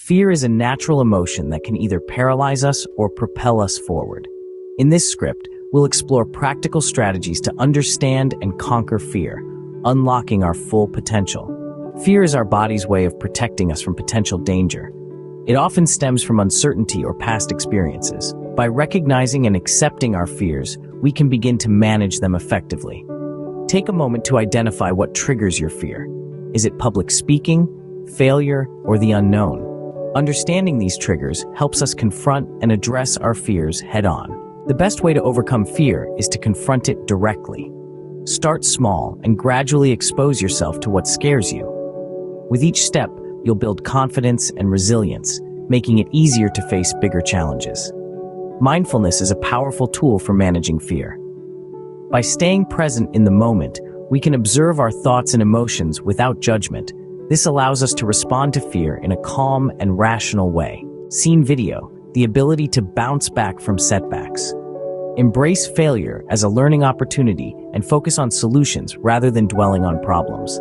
Fear is a natural emotion that can either paralyze us or propel us forward. In this script, we'll explore practical strategies to understand and conquer fear, unlocking our full potential. Fear is our body's way of protecting us from potential danger. It often stems from uncertainty or past experiences. By recognizing and accepting our fears, we can begin to manage them effectively. Take a moment to identify what triggers your fear. Is it public speaking, failure, or the unknown? Understanding these triggers helps us confront and address our fears head-on. The best way to overcome fear is to confront it directly. Start small and gradually expose yourself to what scares you. With each step, you'll build confidence and resilience, making it easier to face bigger challenges. Mindfulness is a powerful tool for managing fear. By staying present in the moment, we can observe our thoughts and emotions without judgment. This allows us to respond to fear in a calm and rational way. Scene video, the ability to bounce back from setbacks. Embrace failure as a learning opportunity and focus on solutions rather than dwelling on problems.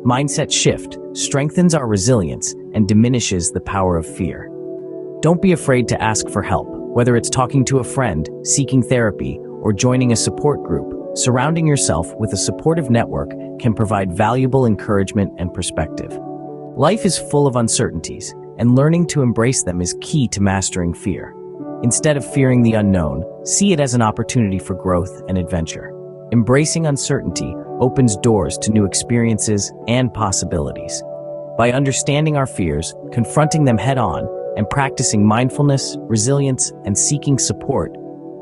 Mindset shift strengthens our resilience and diminishes the power of fear. Don't be afraid to ask for help, whether it's talking to a friend, seeking therapy, or joining a support group. Surrounding yourself with a supportive network can provide valuable encouragement and perspective. Life is full of uncertainties, and learning to embrace them is key to mastering fear. Instead of fearing the unknown, see it as an opportunity for growth and adventure. Embracing uncertainty opens doors to new experiences and possibilities. By understanding our fears, confronting them head-on, and practicing mindfulness, resilience, and seeking support,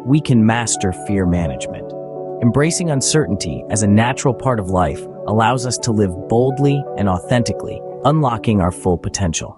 we can master fear management. Embracing uncertainty as a natural part of life allows us to live boldly and authentically, unlocking our full potential.